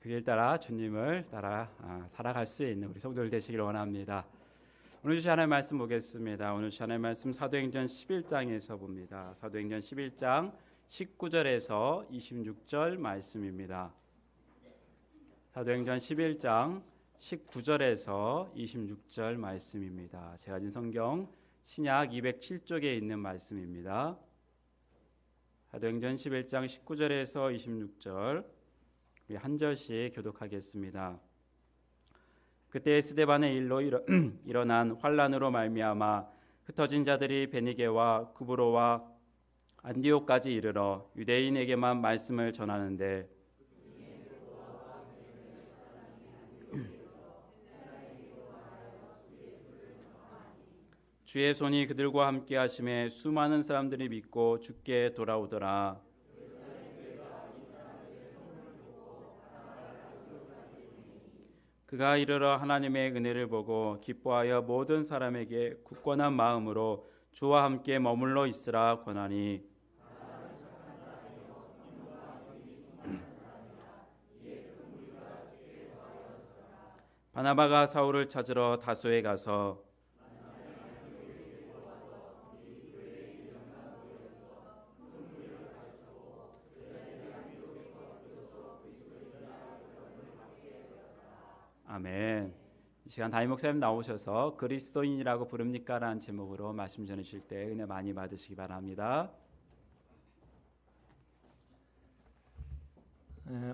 그 길 따라 주님을 따라 살아갈 수 있는 우리 성도들 되시기를 원합니다. 오늘 주신 하나님의 말씀 보겠습니다. 오늘 주신 하나님의 말씀 사도행전 11장에서 봅니다. 사도행전 11장 19절에서 26절 말씀입니다. 사도행전 11장 19절에서 26절 말씀입니다. 제가 가진 성경 신약 207쪽에 있는 말씀입니다. 사도행전 11장 19절에서 26절 우리 한 절씩 교독하겠습니다. 그때 스데반의 일로 일어난 환란으로 말미암아 흩어진 자들이 베니게와 구브로와 안디옥까지 이르러 유대인에게만 말씀을 전하는데 주의 손이 그들과 함께 하심에 수많은 사람들이 믿고 주께 돌아오더라. 그가 이르러 하나님의 은혜를 보고 기뻐하여 모든 사람에게 굳건한 마음으로 주와 함께 머물러 있으라 권하니 바나바가 사울을 찾으러 다소에 가서 아멘. 이 시간 담임 목사님 나오셔서 그리스도인이라고 부릅니까? 라는 제목으로 말씀 전해주실 때 은혜 많이 받으시기 바랍니다.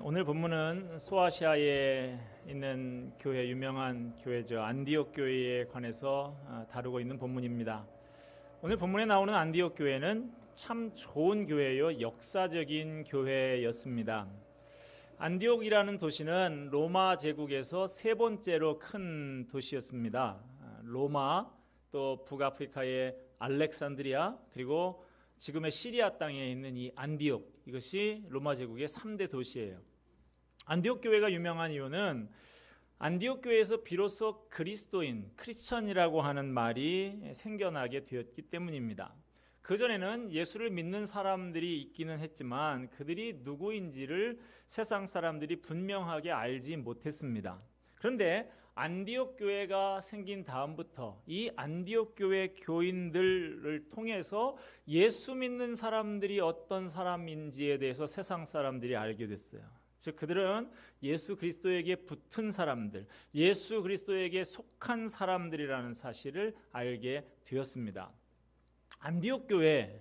오늘 본문은 소아시아에 있는 교회, 유명한 교회죠. 안디옥 교회에 관해서 다루고 있는 본문입니다. 오늘 본문에 나오는 안디옥 교회는 참 좋은 교회요, 역사적인 교회였습니다. 안디옥이라는 도시는 로마 제국에서 세 번째로 큰 도시였습니다. 로마, 또 북아프리카의 알렉산드리아, 그리고 지금의 시리아 땅에 있는 이 안디옥, 이것이 로마 제국의 3대 도시예요. 안디옥 교회가 유명한 이유는 안디옥 교회에서 비로소 그리스도인, 크리스천이라고 하는 말이 생겨나게 되었기 때문입니다. 그전에는 예수를 믿는 사람들이 있기는 했지만 그들이 누구인지를 세상 사람들이 분명하게 알지 못했습니다. 그런데 안디옥 교회가 생긴 다음부터 이 안디옥 교회 교인들을 통해서 예수 믿는 사람들이 어떤 사람인지에 대해서 세상 사람들이 알게 됐어요. 즉 그들은 예수 그리스도에게 붙은 사람들, 예수 그리스도에게 속한 사람들이라는 사실을 알게 되었습니다. 안디옥 교회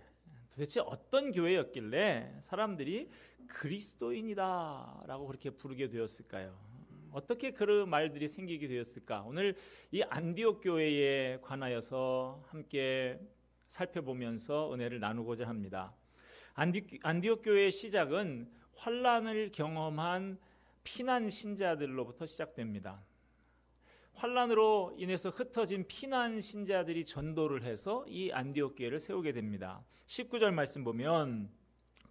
도대체 어떤 교회였길래 사람들이 그리스도인이다라고 그렇게 부르게 되었을까요? 어떻게 그런 말들이 생기게 되었을까? 오늘 이 안디옥 교회에 관하여서 함께 살펴보면서 은혜를 나누고자 합니다. 안디옥 교회의 시작은 환란을 경험한 피난 신자들로부터 시작됩니다. 환란으로 인해서 흩어진 피난 신자들이 전도를 해서 이 안디옥 교회를 세우게 됩니다. 19절 말씀 보면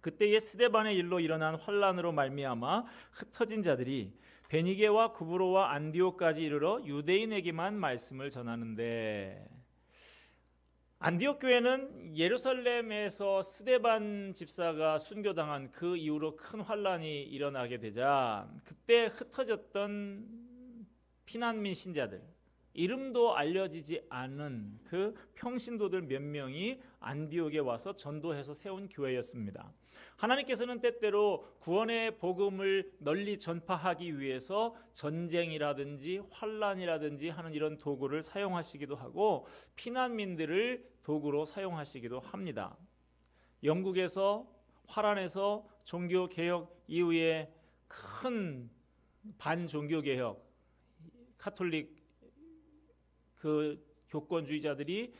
그때의 스데반의 일로 일어난 환란으로 말미암아 흩어진 자들이 베니게와 구브로와 안디옥까지 이르러 유대인에게만 말씀을 전하는데, 안디옥 교회는 예루살렘에서 스데반 집사가 순교당한 그 이후로 큰 환란이 일어나게 되자 그때 흩어졌던 피난민 신자들, 이름도 알려지지 않은 그 평신도들 몇 명이 안디옥에 와서 전도해서 세운 교회였습니다. 하나님께서는 때때로 구원의 복음을 널리 전파하기 위해서 전쟁이라든지 환란이라든지 하는 이런 도구를 사용하시기도 하고 피난민들을 도구로 사용하시기도 합니다. 영국에서 환란에서 종교개혁 이후에 큰 반종교개혁, 카톨릭 그 교권주의자들이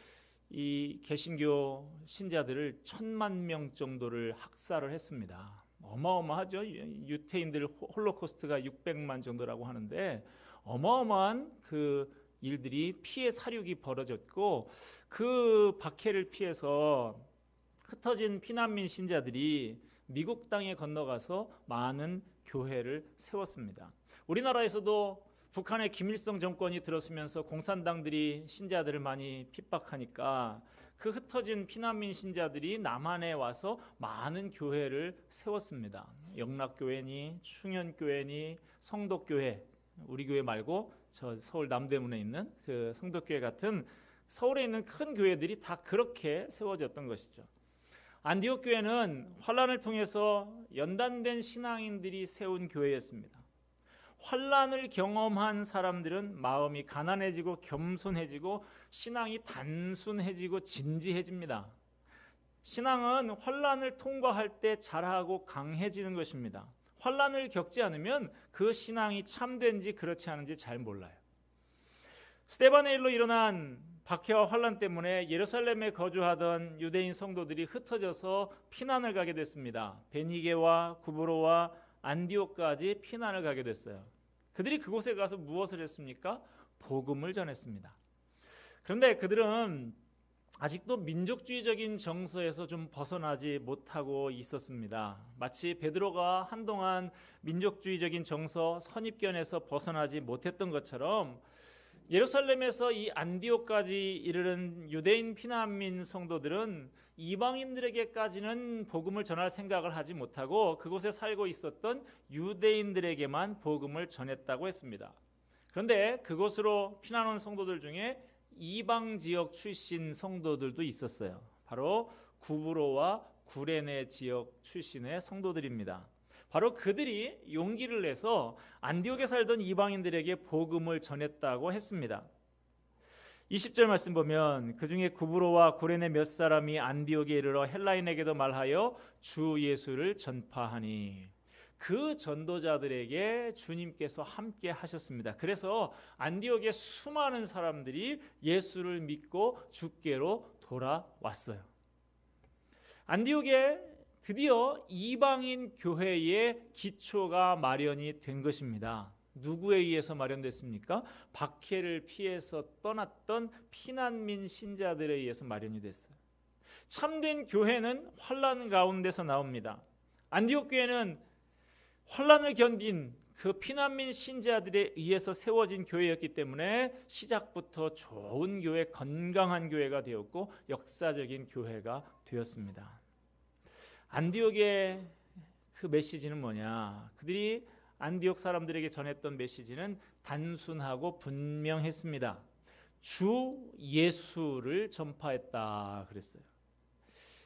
이 개신교 신자들을 1000만 정도를 학살을 했습니다. 어마어마하죠. 유태인들 홀로코스트가 600만 정도라고 하는데 어마어마한 그 일들이 피해 사륙이 벌어졌고, 그 박해를 피해서 흩어진 피난민 신자들이 미국 땅에 건너가서 많은 교회를 세웠습니다. 우리나라에서도 북한의 김일성 정권이 들었으면서 공산당들이 신자들을 많이 핍박하니까 그 흩어진 피난민 신자들이 남한에 와서 많은 교회를 세웠습니다. 영락교회니 충현교회니 성덕교회, 우리 교회 말고 저 서울 남대문에 있는 그 성덕교회 같은 서울에 있는 큰 교회들이 다 그렇게 세워졌던 것이죠. 안디옥 교회는 환란을 통해서 연단된 신앙인들이 세운 교회였습니다. 환란을 경험한 사람들은 마음이 가난해지고 겸손해지고 신앙이 단순해지고 진지해집니다. 신앙은 환란을 통과할 때 자라고 강해지는 것입니다. 환란을 겪지 않으면 그 신앙이 참된지 그렇지 않은지 잘 몰라요. 스데반의 일로 일어난 박해와 환란 때문에 예루살렘에 거주하던 유대인 성도들이 흩어져서 피난을 가게 됐습니다. 베니게와 구브로와 안디옥까지 피난을 가게 됐어요. 그들이 그곳에 가서 무엇을 했습니까? 복음을 전했습니다. 그런데 그들은 아직도 민족주의적인 정서에서 좀 벗어나지 못하고 있었습니다. 마치 베드로가 한동안 민족주의적인 정서, 선입견에서 벗어나지 못했던 것처럼 예루살렘에서 이 안디옥까지 이르는 유대인 피난민 성도들은 이방인들에게까지는 복음을 전할 생각을 하지 못하고 그곳에 살고 있었던 유대인들에게만 복음을 전했다고 했습니다. 그런데 그곳으로 피난 온 성도들 중에 이방 지역 출신 성도들도 있었어요. 바로 구브로와 구레네 지역 출신의 성도들입니다. 바로 그들이 용기를 내서 안디옥에 살던 이방인들에게 복음을 전했다고 했습니다. 20절 말씀 보면 그 중에 구브로와 구레네 몇 사람이 안디옥에 이르러 헬라인에게도 말하여 주 예수를 전파하니 그 전도자들에게 주님께서 함께 하셨습니다. 그래서 안디옥의 수많은 사람들이 예수를 믿고 주께로 돌아왔어요. 안디옥에 드디어 이방인 교회의 기초가 마련이 된 것입니다. 누구에 의해서 마련됐습니까? 박해를 피해서 떠났던 피난민 신자들에 의해서 마련이 됐어요. 참된 교회는 환난 가운데서 나옵니다. 안디옥 교회는 환난을 견딘 그 피난민 신자들에 의해서 세워진 교회였기 때문에 시작부터 좋은 교회, 건강한 교회가 되었고 역사적인 교회가 되었습니다. 안디옥의 그 메시지는 뭐냐? 그들이 안디옥 사람들에게 전했던 메시지는 단순하고 분명했습니다. 주 예수를 전파했다 그랬어요.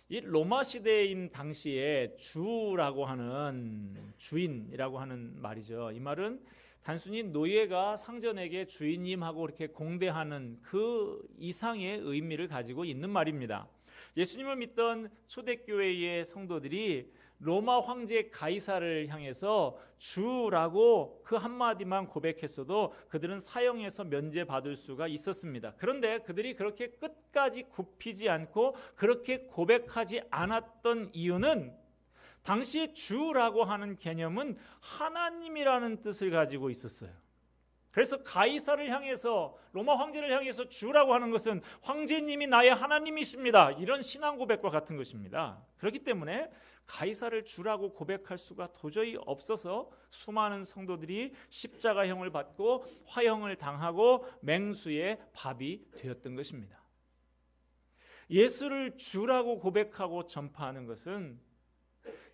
이 로마 시대인 당시에 주라고 하는 주인이라고 하는 말이죠. 이 말은 단순히 노예가 상전에게 주인님하고 이렇게 공대하는 그 이상의 의미를 가지고 있는 말입니다. 예수님을 믿던 초대교회의 성도들이 로마 황제 가이사를 향해서 주라고 그 한마디만 고백했어도 그들은 사형에서 면제받을 수가 있었습니다. 그런데 그들이 그렇게 끝까지 굽히지 않고 그렇게 고백하지 않았던 이유는 당시 주라고 하는 개념은 하나님이라는 뜻을 가지고 있었어요. 그래서 가이사를 향해서 로마 황제를 향해서 주라고 하는 것은 황제님이 나의 하나님이십니다. 이런 신앙 고백과 같은 것입니다. 그렇기 때문에 가이사를 주라고 고백할 수가 도저히 없어서 수많은 성도들이 십자가형을 받고 화형을 당하고 맹수의 밥이 되었던 것입니다. 예수를 주라고 고백하고 전파하는 것은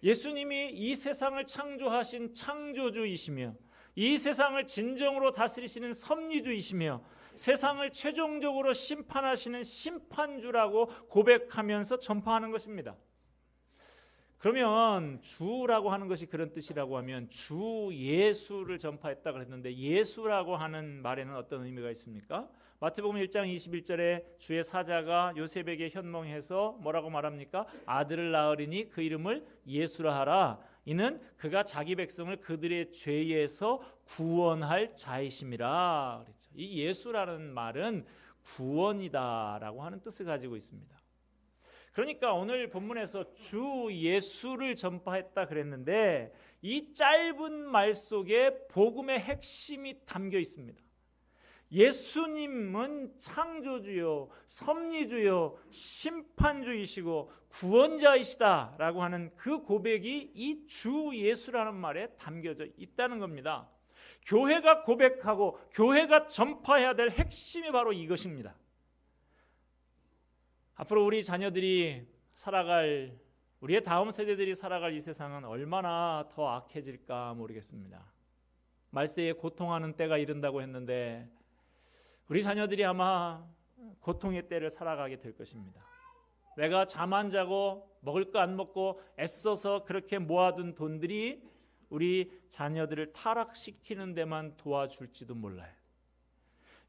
예수님이 이 세상을 창조하신 창조주이시며 이 세상을 진정으로 다스리시는 섭리주이시며 세상을 최종적으로 심판하시는 심판주라고 고백하면서 전파하는 것입니다. 그러면 주라고 하는 것이 그런 뜻이라고 하면 주 예수를 전파했다 그랬는데 예수라고 하는 말에는 어떤 의미가 있습니까? 마태복음 1장 21절에 주의 사자가 요셉에게 현몽해서 뭐라고 말합니까? 아들을 낳으리니 그 이름을 예수라 하라. 이는 그가 자기 백성을 그들의 죄에서 구원할 자이심이라 그랬죠. 이 예수라는 말은 구원이다라고 하는 뜻을 가지고 있습니다. 그러니까 오늘 본문에서 주 예수를 전파했다 그랬는데 이 짧은 말 속에 복음의 핵심이 담겨 있습니다. 예수님은 창조주요, 섭리주요, 심판주이시고 구원자이시다라고 하는 그 고백이 이 주 예수라는 말에 담겨져 있다는 겁니다. 교회가 고백하고 교회가 전파해야 될 핵심이 바로 이것입니다. 앞으로 우리 자녀들이 살아갈, 우리의 다음 세대들이 살아갈 이 세상은 얼마나 더 악해질까 모르겠습니다. 말세에 고통하는 때가 이른다고 했는데 우리 자녀들이 아마 고통의 때를 살아가게 될 것입니다. 내가 잠 안 자고 먹을 거 안 먹고 애써서 그렇게 모아둔 돈들이 우리 자녀들을 타락시키는 데만 도와줄지도 몰라요.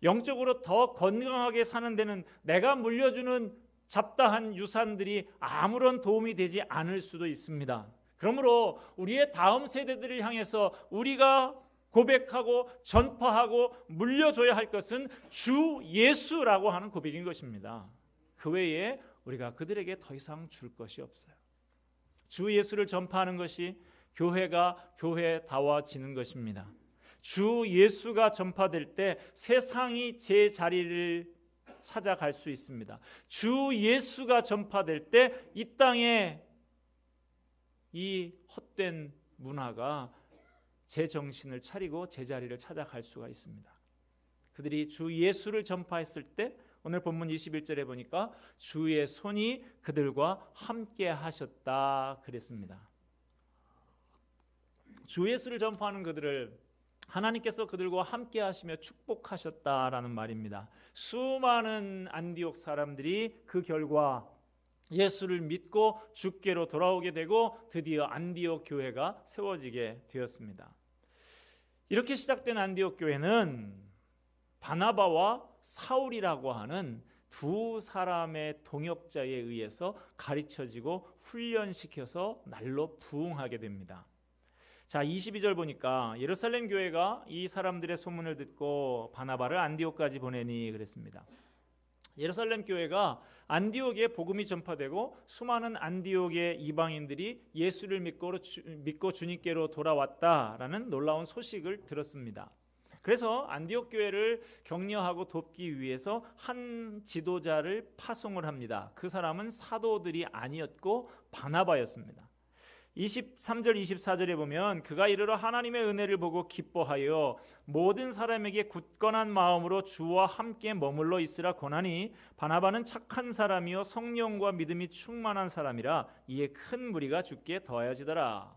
영적으로 더 건강하게 사는 데는 내가 물려주는 잡다한 유산들이 아무런 도움이 되지 않을 수도 있습니다. 그러므로 우리의 다음 세대들을 향해서 우리가 고백하고 전파하고 물려줘야 할 것은 주 예수라고 하는 고백인 것입니다. 그 외에 우리가 그들에게 더 이상 줄 것이 없어요. 주 예수를 전파하는 것이 교회가 교회다워지는 것입니다. 주 예수가 전파될 때 세상이 제 자리를 찾아갈 수 있습니다. 주 예수가 전파될 때 이 땅에 이 헛된 문화가 제 정신을 차리고 제 자리를 찾아갈 수가 있습니다. 그들이 주 예수를 전파했을 때 오늘 본문 21절에 보니까 주의 손이 그들과 함께 하셨다 그랬습니다. 주 예수를 전파하는 그들을 하나님께서 그들과 함께 하시며 축복하셨다라는 말입니다. 수많은 안디옥 사람들이 그 결과 예수를 믿고 주께로 돌아오게 되고 드디어 안디옥 교회가 세워지게 되었습니다. 이렇게 시작된 안디옥 교회는 바나바와 사울이라고 하는 두 사람의 동역자에 의해서 가르쳐지고 훈련시켜서 날로 부흥하게 됩니다. 자, 22절 보니까 예루살렘 교회가 이 사람들의 소문을 듣고 바나바를 안디옥까지 보내니 그랬습니다. 예루살렘 교회가 안디옥에 복음이 전파되고 수많은 안디옥의 이방인들이 예수를 믿고 주님께로 돌아왔다라는 놀라운 소식을 들었습니다. 그래서 안디옥 교회를 격려하고 돕기 위해서 한 지도자를 파송을 합니다. 그 사람은 사도들이 아니었고 바나바였습니다. 23절 24절에 보면 그가 이르러 하나님의 은혜를 보고 기뻐하여 모든 사람에게 굳건한 마음으로 주와 함께 머물러 있으라 권하니 바나바는 착한 사람이요 성령과 믿음이 충만한 사람이라 이에 큰 무리가 주께 더하여지더라.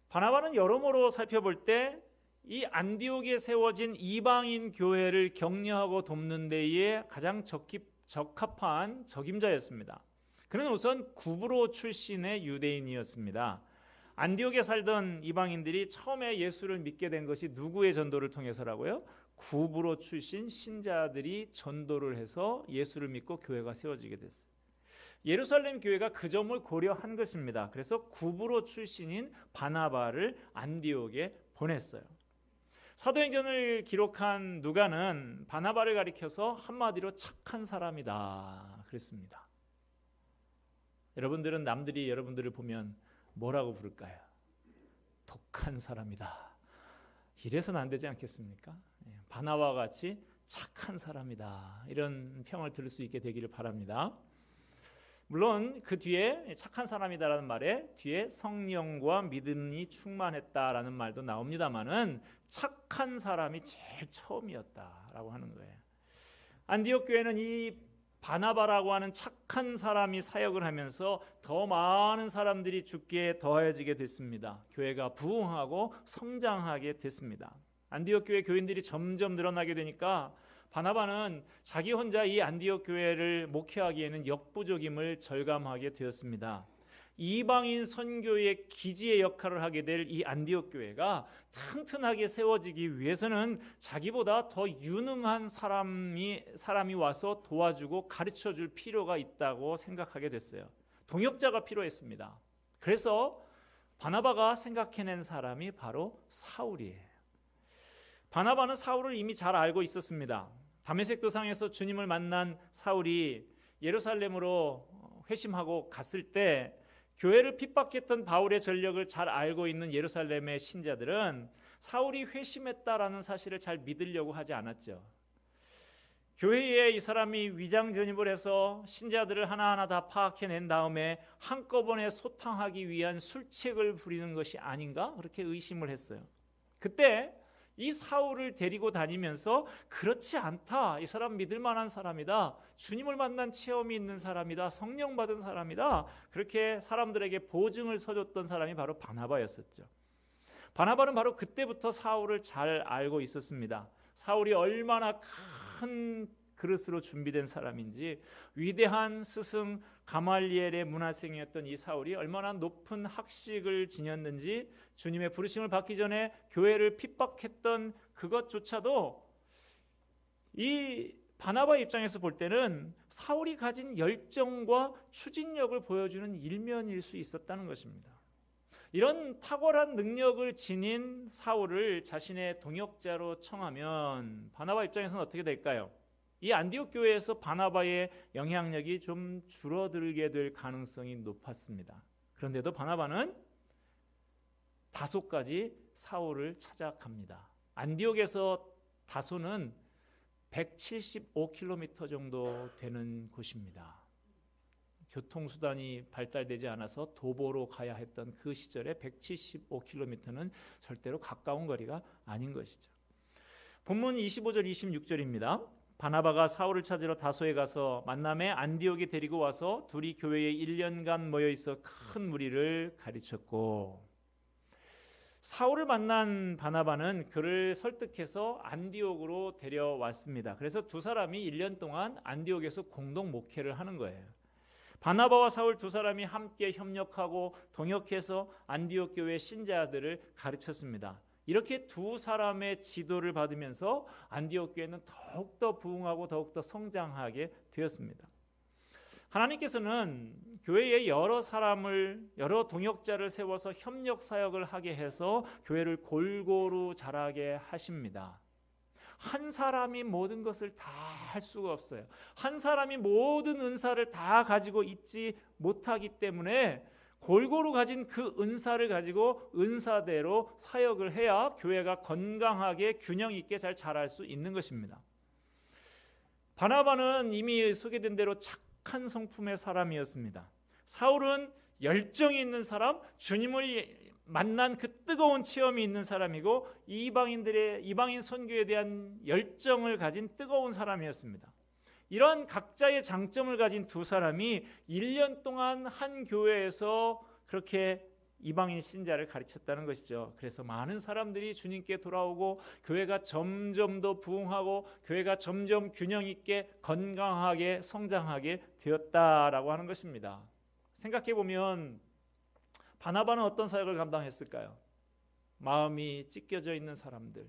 바나바는 여러모로 살펴볼 때 이 안디옥에 세워진 이방인 교회를 격려하고 돕는 데에 가장 적합한 적임자였습니다. 그는 우선 구브로 출신의 유대인이었습니다. 안디옥에 살던 이방인들이 처음에 예수를 믿게 된 것이 누구의 전도를 통해서라고요? 구브로 출신 신자들이 전도를 해서 예수를 믿고 교회가 세워지게 됐어요. 예루살렘 교회가 그 점을 고려한 것입니다. 그래서 구브로 출신인 바나바를 안디옥에 보냈어요. 사도행전을 기록한 누가는 바나바를 가리켜서 한마디로 착한 사람이다 그랬습니다. 여러분들은 남들이 여러분들을 보면 뭐라고 부를까요? 독한 사람이다. 이래서는 안 되지 않겠습니까? 바나바와 같이 착한 사람이다. 이런 평을 들을 수 있게 되기를 바랍니다. 물론 그 뒤에 착한 사람이다라는 말에 뒤에 성령과 믿음이 충만했다라는 말도 나옵니다만은 착한 사람이 제일 처음이었다라고 하는 거예요. 안디옥 교회는 이 바나바라고 하는 착한 사람이 사역을 하면서 더 많은 사람들이 주께 더해지게 됐습니다. 교회가 부흥하고 성장하게 됐습니다. 안디옥 교회 교인들이 점점 늘어나게 되니까 바나바는 자기 혼자 이 안디옥 교회를 목회하기에는 역부족임을 절감하게 되었습니다. 이방인 선교의 기지의 역할을 하게 될 이 안디옥 교회가 튼튼하게 세워지기 위해서는 자기보다 더 유능한 사람이 와서 도와주고 가르쳐줄 필요가 있다고 생각하게 됐어요. 동역자가 필요했습니다. 그래서 바나바가 생각해낸 사람이 바로 사울이에요. 바나바는 사울을 이미 잘 알고 있었습니다. 다메섹 도상에서 주님을 만난 사울이 예루살렘으로 회심하고 갔을 때 교회를 핍박했던 바울의 전력을 잘 알고 있는 예루살렘의 신자들은 사울이 회심했다라는 사실을 잘 믿으려고 하지 않았죠. 교회에 이 사람이 위장 전입을 해서 신자들을 하나하나 다 파악해낸 다음에 한꺼번에 소탕하기 위한 술책을 부리는 것이 아닌가 그렇게 의심을 했어요. 그때 이 사울을 데리고 다니면서 그렇지 않다, 이 사람 믿을 만한 사람이다, 주님을 만난 체험이 있는 사람이다, 성령 받은 사람이다, 그렇게 사람들에게 보증을 서줬던 사람이 바로 바나바였었죠. 바나바는 바로 그때부터 사울을 잘 알고 있었습니다. 사울이 얼마나 큰 그릇으로 준비된 사람인지, 위대한 스승 가말리엘의 문화생이었던 이 사울이 얼마나 높은 학식을 지녔는지, 주님의 부르심을 받기 전에 교회를 핍박했던 그것조차도 이 바나바 입장에서 볼 때는 사울이 가진 열정과 추진력을 보여주는 일면일 수 있었다는 것입니다. 이런 탁월한 능력을 지닌 사울을 자신의 동역자로 청하면 바나바 입장에서는 어떻게 될까요? 이 안디옥 교회에서 바나바의 영향력이 좀 줄어들게 될 가능성이 높았습니다. 그런데도 바나바는 다소까지 사울을 찾아갑니다. 안디옥에서 다소는 175km 정도 되는 곳입니다. 교통수단이 발달되지 않아서 도보로 가야 했던 그 시절에 175km는 절대로 가까운 거리가 아닌 것이죠. 본문 25절 26절입니다. 바나바가 사울을 찾으러 다소에 가서 만남에 안디옥에 데리고 와서 둘이 교회에 1년간 모여 있어 큰 무리를 가르쳤고, 사울을 만난 바나바는 그를 설득해서 안디옥으로 데려왔습니다. 그래서 두 사람이 1년 동안 안디옥에서 공동 목회를 하는 거예요. 바나바와 사울 두 사람이 함께 협력하고 동역해서 안디옥 교회 신자들을 가르쳤습니다. 이렇게 두 사람의 지도를 받으면서 안디옥 교회는 더욱더 부흥하고 더욱더 성장하게 되었습니다. 하나님께서는 교회에 여러 동역자를 세워서 협력 사역을 하게 해서 교회를 골고루 자라게 하십니다. 한 사람이 모든 것을 다 할 수가 없어요. 한 사람이 모든 은사를 다 가지고 있지 못하기 때문에 골고루 가진 그 은사를 가지고 은사대로 사역을 해야 교회가 건강하게 균형 있게 잘 자랄 수 있는 것입니다. 바나바는 이미 소개된 대로 착한 성품의 사람이었습니다. 사울은 열정이 있는 사람, 주님을 만난 그 뜨거운 체험이 있는 사람이고, 이방인 선교에 대한 열정을 가진 뜨거운 사람이었습니다. 이런 각자의 장점을 가진 두 사람이 1년 동안 한 교회에서 그렇게 이방인 신자를 가르쳤다는 것이죠. 그래서 많은 사람들이 주님께 돌아오고 교회가 점점 더 부흥하고 교회가 점점 균형 있게 건강하게 성장하게 되었다라고 하는 것입니다. 생각해 보면 바나바는 어떤 사역을 감당했을까요? 마음이 찢겨져 있는 사람들,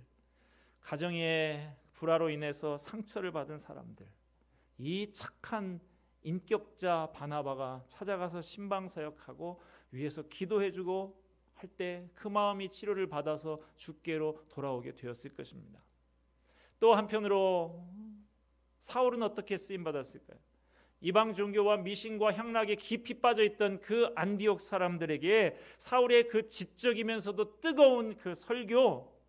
가정의 불화로 인해서 상처를 받은 사람들, 이 착한 인격자 바나바가 찾아가서 신방사역하고 위에서 기도해주고 할 때 그 마음이 치료를 받아서 주께로 돌아오게 되었을 것입니다. 또 한편으로 사울은 어떻게 쓰임받았을까요? 이방 종교와 미신과 향락에 깊이 빠져있던 그 안디옥 사람들에게 사울의 그 지적이면서도 뜨거운 그 설교,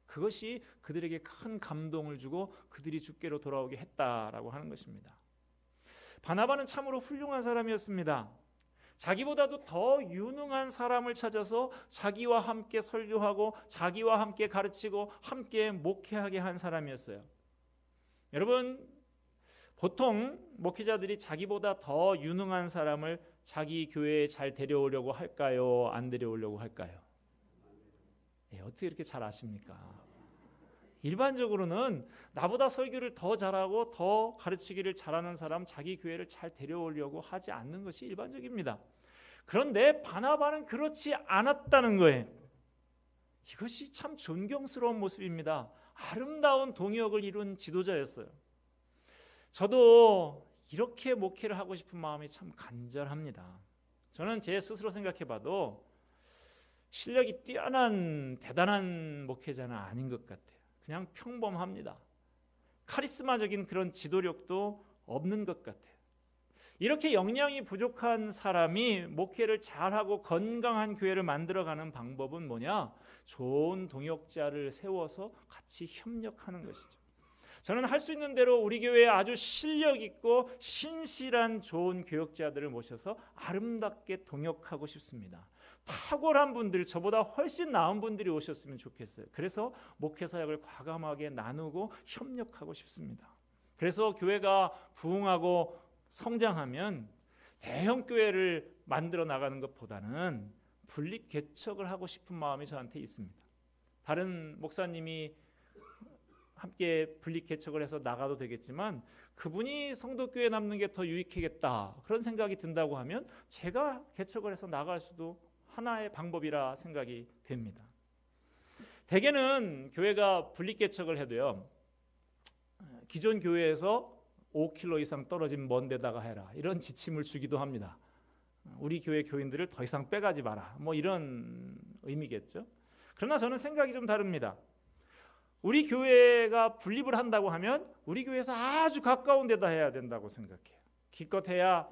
그것이 그들에게 큰 감동을 주고 그들이 주께로 돌아오게 했다라고 하는 것입니다. 바나바는 참으로 훌륭한 사람이었습니다. 자기보다도 더 유능한 사람을 찾아서 자기와 함께 설교하고 자기와 함께 가르치고 함께 목회하게 한 사람이었어요. 여러분, 보통 목회자들이 자기보다 더 유능한 사람을 자기 교회에 잘 데려오려고 할까요? 안 데려오려고 할까요? 어떻게 이렇게 잘 아십니까? 일반적으로는 나보다 설교를 더 잘하고 더 가르치기를 잘하는 사람 자기 교회를 잘 데려오려고 하지 않는 것이 일반적입니다. 그런데 바나바는 그렇지 않았다는 거예요. 이것이 참 존경스러운 모습입니다. 아름다운 동역을 이룬 지도자였어요. 저도 이렇게 목회를 하고 싶은 마음이 참 간절합니다. 저는 제 스스로 생각해봐도 실력이 뛰어난 대단한 목회자는 아닌 것 같아요. 그냥 평범합니다. 카리스마적인 그런 지도력도 없는 것 같아요. 이렇게 역량이 부족한 사람이 목회를 잘하고 건강한 교회를 만들어가는 방법은 뭐냐? 좋은 동역자를 세워서 같이 협력하는 것이죠. 저는 할 수 있는 대로 우리 교회에 아주 실력 있고 신실한 좋은 교역자들을 모셔서 아름답게 동역하고 싶습니다. 탁월한 분들, 저보다 훨씬 나은 분들이 오셨으면 좋겠어요. 그래서 목회 사역을 과감하게 나누고 협력하고 싶습니다. 그래서 교회가 부흥하고 성장하면 대형 교회를 만들어 나가는 것보다는 분립 개척을 하고 싶은 마음이 저한테 있습니다. 다른 목사님이 함께 분립 개척을 해서 나가도 되겠지만 그분이 성도교회 남는 게 더 유익하겠다 그런 생각이 든다고 하면 제가 개척을 해서 나갈 수도 하나의 방법이라 생각이 됩니다. 대개는 교회가 분립 개척을 해도요, 기존 교회에서 5km 이상 떨어진 먼 데다가 해라 이런 지침을 주기도 합니다. 우리 교회 교인들을 더 이상 빼가지 마라 뭐 이런 의미겠죠. 그러나 저는 생각이 좀 다릅니다. 우리 교회가 분립을 한다고 하면 우리 교회에서 아주 가까운 데다 해야 된다고 생각해요. 기껏해야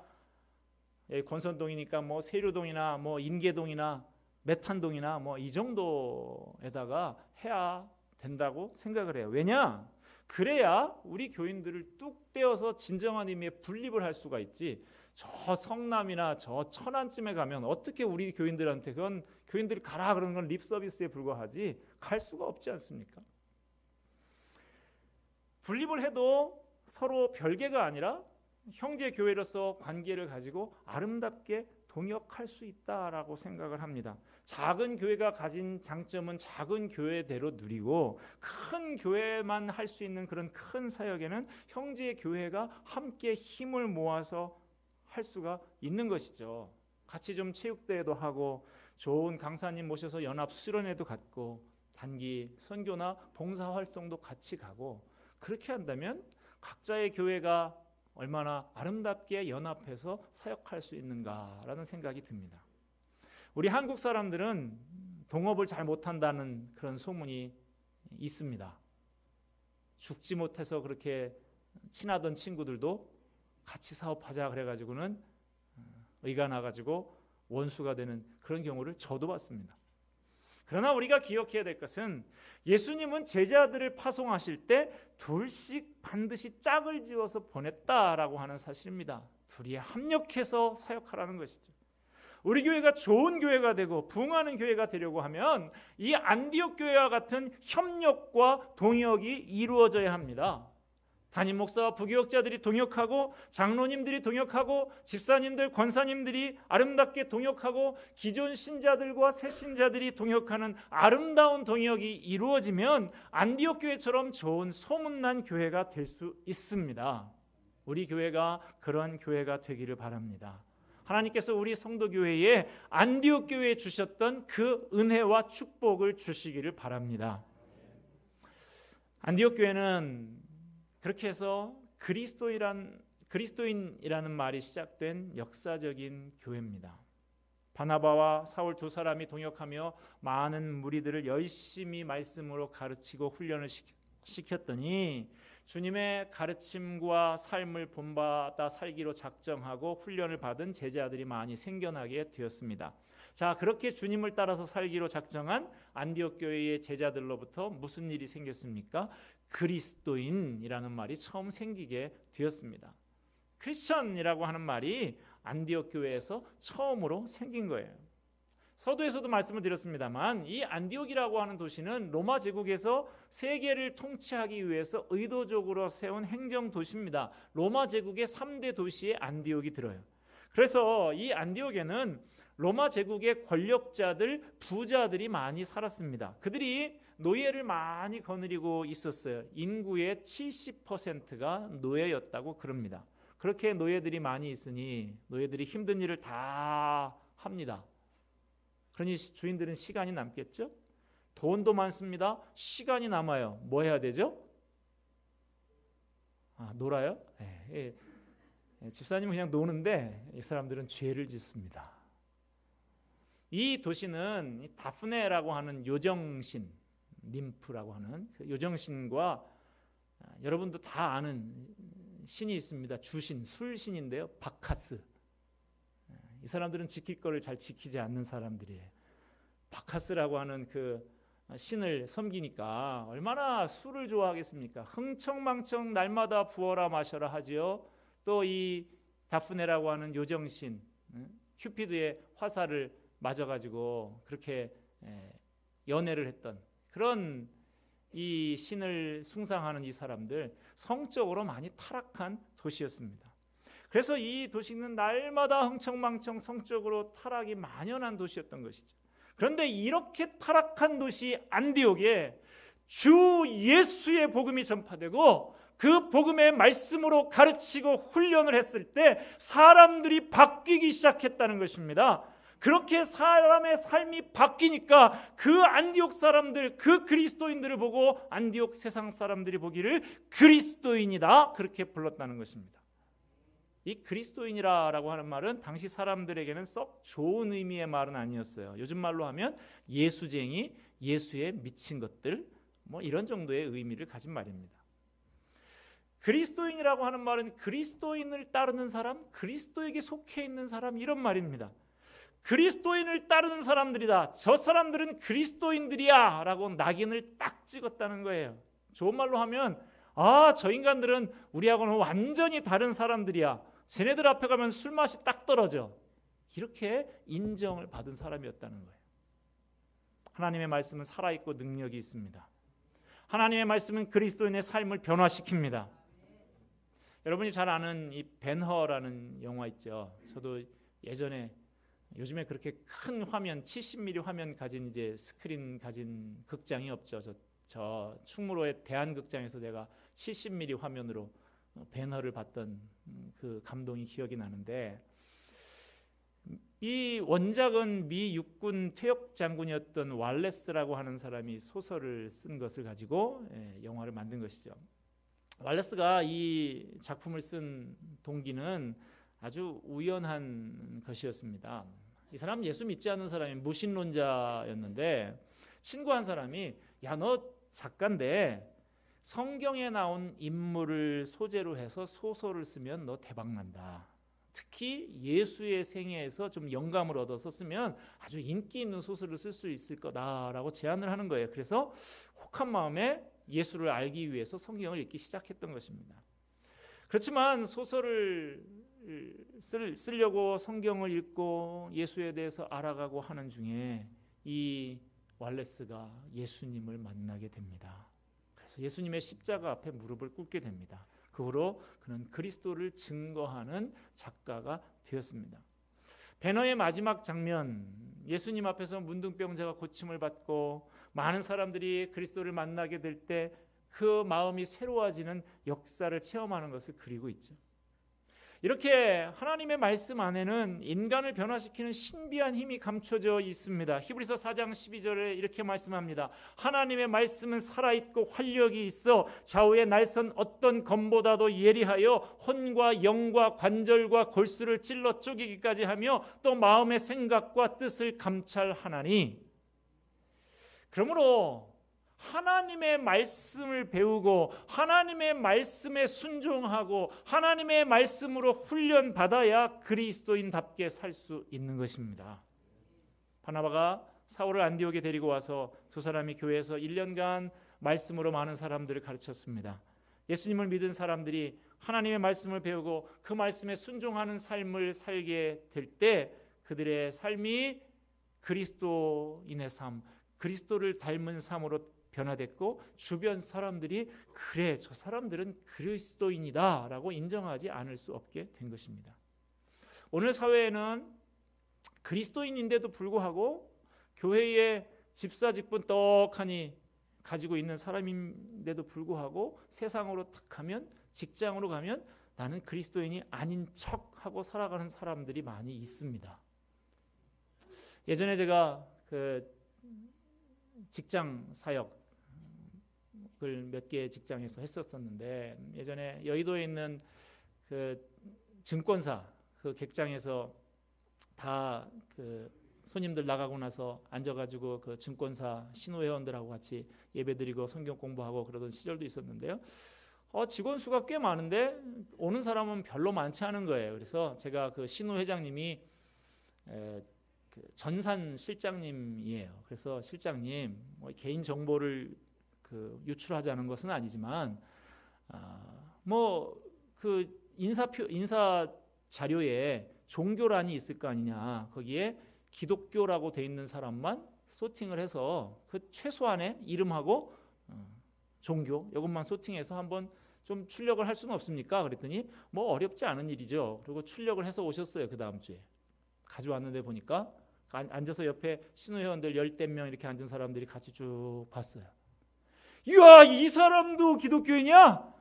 권선동이니까 뭐 세류동이나 뭐 인계동이나 메탄동이나 뭐 이 정도에다가 해야 된다고 생각을 해요. 왜냐? 그래야 우리 교인들을 뚝 떼어서 진정한 의미의 분립을 할 수가 있지. 저 성남이나 저 천안쯤에 가면 어떻게 우리 교인들한테 그건 교인들이 가라 그러는 건 립 서비스에 불과하지 갈 수가 없지 않습니까? 분립을 해도 서로 별개가 아니라 형제 교회로서 관계를 가지고 아름답게 동역할 수 있다라고 생각을 합니다. 작은 교회가 가진 장점은 작은 교회대로 누리고 큰 교회만 할 수 있는 그런 큰 사역에는 형제 교회가 함께 힘을 모아서 할 수가 있는 것이죠. 같이 좀 체육대회도 하고 좋은 강사님 모셔서 연합 수련회도 갖고 단기 선교나 봉사활동도 같이 가고 그렇게 한다면 각자의 교회가 얼마나 아름답게 연합해서 사역할 수 있는가라는 생각이 듭니다. 우리 한국 사람들은 동업을 잘 못한다는 그런 소문이 있습니다. 죽지 못해서 그렇게 친하던 친구들도 같이 사업하자 그래가지고는 의가 나가지고 원수가 되는 그런 경우를 저도 봤습니다. 그러나 우리가 기억해야 될 것은 예수님은 제자들을 파송하실 때 둘씩 반드시 짝을 지어서 보냈다라고 하는 사실입니다. 둘이 합력해서 사역하라는 것이죠. 우리 교회가 좋은 교회가 되고 부흥하는 교회가 되려고 하면 이 안디옥 교회와 같은 협력과 동역이 이루어져야 합니다. 담임 목사와 부교역자들이 동역하고 장로님들이 동역하고 집사님들, 권사님들이 아름답게 동역하고 기존 신자들과 새 신자들이 동역하는 아름다운 동역이 이루어지면 안디옥 교회처럼 좋은 소문난 교회가 될 수 있습니다. 우리 교회가 그런 교회가 되기를 바랍니다. 하나님께서 우리 성도교회에 안디옥 교회에 주셨던 그 은혜와 축복을 주시기를 바랍니다. 안디옥 교회는 그렇게 해서 그리스도인이라는 말이 시작된 역사적인 교회입니다. 바나바와 사울 두 사람이 동역하며 많은 무리들을 열심히 말씀으로 가르치고 훈련을 시켰더니 주님의 가르침과 삶을 본받아 살기로 작정하고 훈련을 받은 제자들이 많이 생겨나게 되었습니다. 자, 그렇게 주님을 따라서 살기로 작정한 안디옥 교회의 제자들로부터 무슨 일이 생겼습니까? 그리스도인이라는 말이 처음 생기게 되었습니다. 크리스천이라고 하는 말이 안디옥 교회에서 처음으로 생긴 거예요. 서두에서도 말씀을 드렸습니다만 이 안디옥이라고 하는 도시는 로마 제국에서 세계를 통치하기 위해서 의도적으로 세운 행정 도시입니다. 로마 제국의 3대 도시에 안디옥이 들어요. 그래서 이 안디옥에는 로마 제국의 권력자들, 부자들이 많이 살았습니다. 그들이 노예를 많이 거느리고 있었어요. 인구의 70%가 노예였다고 그럽니다. 그렇게 노예들이 많이 있으니 노예들이 힘든 일을 다 합니다. 그러니 주인들은 시간이 남겠죠? 돈도 많습니다. 시간이 남아요. 뭐 해야 되죠? 놀아요? 집사님은 그냥 노는데 이 사람들은 죄를 짓습니다. 이 도시는 다프네라고 하는 요정신, ним프라고 하는 그 요정신과 여러분도 다 아는 신이 있습니다. 주신, 술신인데요. 바카스. 이 사람들은 지킬 거를 잘 지키지 않는 사람들이에요. 바카스라고 하는 그 신을 섬기니까 얼마나 술을 좋아하겠습니까? 흥청망청 날마다 부어라 마셔라 하지요. 또 이 다프네라고 하는 요정신, 큐피드의 화살을 맞아가지고 그렇게 연애를 했던 그런 이 신을 숭상하는 이 사람들, 성적으로 많이 타락한 도시였습니다. 그래서 이 도시는 날마다 흥청망청 성적으로 타락이 만연한 도시였던 것이죠. 그런데 이렇게 타락한 도시 안디옥에 주 예수의 복음이 전파되고 그 복음의 말씀으로 가르치고 훈련을 했을 때 사람들이 바뀌기 시작했다는 것입니다. 그렇게 사람의 삶이 바뀌니까 그 안디옥 사람들, 그 그리스도인들을 보고 안디옥 세상 사람들이 보기를 그리스도인이다 그렇게 불렀다는 것입니다. 이 그리스도인이라고 하는 말은 당시 사람들에게는 썩 좋은 의미의 말은 아니었어요. 요즘 말로 하면 예수쟁이, 예수에 미친 것들, 뭐 이런 정도의 의미를 가진 말입니다. 그리스도인이라고 하는 말은 그리스도인을 따르는 사람, 그리스도에게 속해 있는 사람, 이런 말입니다. 그리스도인을 따르는 사람들이다, 저 사람들은 그리스도인들이야 라고 낙인을 딱 찍었다는 거예요. 좋은 말로 하면 저 인간들은 우리하고는 완전히 다른 사람들이야, 쟤네들 앞에 가면 술맛이 딱 떨어져, 이렇게 인정을 받은 사람이었다는 거예요. 하나님의 말씀은 살아있고 능력이 있습니다. 하나님의 말씀은 그리스도인의 삶을 변화시킵니다. 여러분이 잘 아는 이 벤허라는 영화 있죠. 저도 예전에, 요즘에 그렇게 큰 화면, 70mm 화면 가진 이제 스크린 가진 극장이 없죠. 저 충무로의 대한극장에서 제가 70mm 화면으로 벤허를 봤던 그 감동이 기억이 나는데, 이 원작은 미 육군 퇴역 장군이었던 왈레스라고 하는 사람이 소설을 쓴 것을 가지고 영화를 만든 것이죠. 왈레스가 이 작품을 쓴 동기는 아주 우연한 것이었습니다. 이 사람은 예수 믿지 않는 사람이 무신론자였는데, 친구 한 사람이 야, 너 작가인데 성경에 나온 인물을 소재로 해서 소설을 쓰면 너 대박난다. 특히 예수의 생애에서 좀 영감을 얻어서 쓰면 아주 인기 있는 소설을 쓸 수 있을 거다라고 제안을 하는 거예요. 그래서 혹한 마음에 예수를 알기 위해서 성경을 읽기 시작했던 것입니다. 그렇지만 소설을 쓰려고 성경을 읽고 예수에 대해서 알아가고 하는 중에 이 왈레스가 예수님을 만나게 됩니다. 그래서 예수님의 십자가 앞에 무릎을 꿇게 됩니다. 그 후로 그는 그리스도를 증거하는 작가가 되었습니다. 배너의 마지막 장면, 예수님 앞에서 문둥병자가 고침을 받고 많은 사람들이 그리스도를 만나게 될 때 그 마음이 새로워지는 역사를 체험하는 것을 그리고 있죠. 이렇게 하나님의 말씀 안에는 인간을 변화시키는 신비한 힘이 감춰져 있습니다. 히브리서 4장 12절에 이렇게 말씀합니다. 하나님의 말씀은 살아있고 활력이 있어 좌우의 날선 어떤 검보다도 예리하여 혼과 영과 관절과 골수를 찔러 쪼개기까지 하며 또 마음의 생각과 뜻을 감찰하나니. 그러므로 하나님의 말씀을 배우고 하나님의 말씀에 순종하고 하나님의 말씀으로 훈련받아야 그리스도인답게 살 수 있는 것입니다. 바나바가 사울을 안디옥에 데리고 와서 두 사람이 교회에서 1년간 말씀으로 많은 사람들을 가르쳤습니다. 예수님을 믿은 사람들이 하나님의 말씀을 배우고 그 말씀에 순종하는 삶을 살게 될 때 그들의 삶이 그리스도인의 삶, 그리스도를 닮은 삶으로 변화됐고 주변 사람들이 그래, 저 사람들은 그리스도인이다 라고 인정하지 않을 수 없게 된 것입니다. 오늘 사회에는 그리스도인인데도 불구하고 교회에 집사 직분 떡하니 가지고 있는 사람인데도 불구하고 세상으로 딱 가면, 직장으로 가면 나는 그리스도인이 아닌 척하고 살아가는 사람들이 많이 있습니다. 예전에 제가 그 직장 사역을 몇 개 직장에서 했었었는데, 예전에 여의도에 있는 그 증권사 그 객장에서 다 그 손님들 나가고 나서 앉아가지고 그 증권사 신호회원들하고 같이 예배드리고 성경 공부하고 그러던 시절도 있었는데요. 직원 수가 꽤 많은데 오는 사람은 별로 많지 않은 거예요. 그래서 제가 그 신호회장님이 그 전산 실장님이에요. 그래서 실장님, 뭐 개인 정보를 그 유출하자는 것은 아니지만 뭐 그 인사 자료에 종교란이 있을 거 아니냐. 거기에 기독교라고 돼 있는 사람만 소팅을 해서 그 최소한의 이름하고 종교 이것만 소팅해서 한번 좀 출력을 할 수는 없습니까? 그랬더니 뭐 어렵지 않은 일이죠. 그리고 출력을 해서 오셨어요. 그 다음 주에 가져왔는데 보니까 앉아서 옆에 신우회원들 10명 이렇게 앉은 사람들이 같이 쭉 봤어요. 이야, 이 사람도 기독교이냐?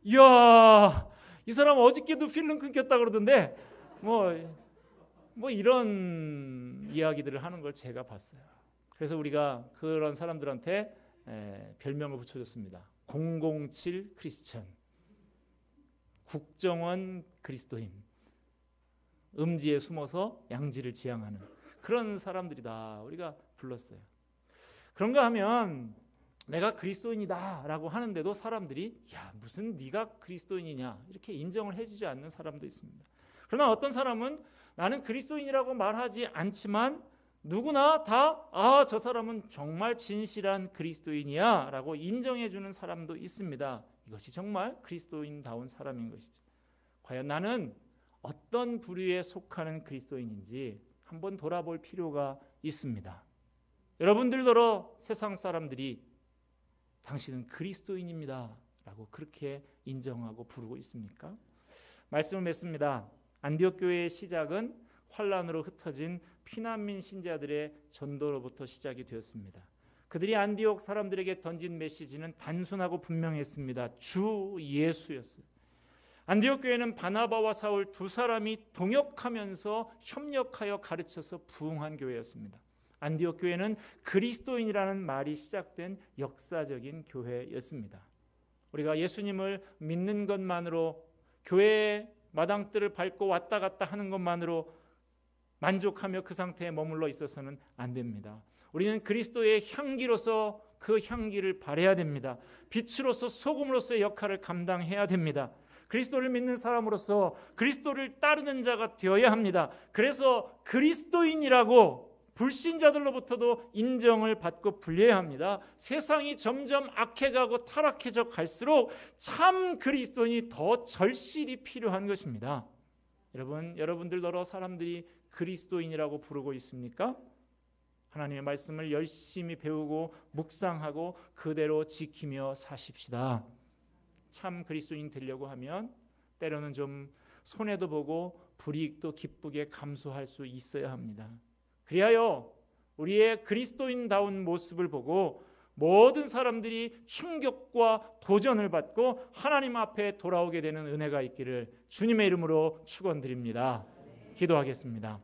이야, 이 사람 어저께도 필름 끊겼다 그러던데 뭐 이런 이야기들을 하는 걸 제가 봤어요. 그래서 우리가 그런 사람들한테 별명을 붙여줬습니다. 007 크리스천, 국정원 그리스도인, 음지에 숨어서 양지를 지향하는 그런 사람들이다 우리가 불렀어요. 그런가 하면 내가 그리스도인이다라고 하는데도 사람들이 야, 무슨 네가 그리스도인이냐 이렇게 인정을 해주지 않는 사람도 있습니다. 그러나 어떤 사람은 나는 그리스도인이라고 말하지 않지만 누구나 다 저 사람은 정말 진실한 그리스도인이야 라고 인정해주는 사람도 있습니다. 이것이 정말 그리스도인다운 사람인 것이죠. 과연 나는 어떤 부류에 속하는 그리스도인인지 한번 돌아볼 필요가 있습니다. 여러분들더러 세상 사람들이 당신은 그리스도인입니다 라고 그렇게 인정하고 부르고 있습니까? 말씀을 맺습니다. 안디옥 교회의 시작은 환란으로 흩어진 피난민 신자들의 전도로부터 시작이 되었습니다. 그들이 안디옥 사람들에게 던진 메시지는 단순하고 분명했습니다. 주 예수였어요. 안디옥 교회는 바나바와 사울 두 사람이 동역하면서 협력하여 가르쳐서 부흥한 교회였습니다. 안디옥 교회는 그리스도인이라는 말이 시작된 역사적인 교회였습니다. 우리가 예수님을 믿는 것만으로 교회의 마당들을 밟고 왔다 갔다 하는 것만으로 만족하며 그 상태에 머물러 있어서는 안 됩니다. 우리는 그리스도의 향기로서 그 향기를 발해야 됩니다. 빛으로서 소금으로서의 역할을 감당해야 됩니다. 그리스도를 믿는 사람으로서 그리스도를 따르는 자가 되어야 합니다. 그래서 그리스도인이라고 불신자들로부터도 인정을 받고 불려야 합니다. 세상이 점점 악해가고 타락해져 갈수록 참 그리스도인이 더 절실히 필요한 것입니다. 여러분들더러 사람들이 그리스도인이라고 부르고 있습니까? 하나님의 말씀을 열심히 배우고 묵상하고 그대로 지키며 사십시다. 참 그리스도인 되려고 하면 때로는 좀 손해도 보고 불이익도 기쁘게 감수할 수 있어야 합니다. 그리하여 우리의 그리스도인다운 모습을 보고 모든 사람들이 충격과 도전을 받고 하나님 앞에 돌아오게 되는 은혜가 있기를 주님의 이름으로 축원드립니다. 기도하겠습니다.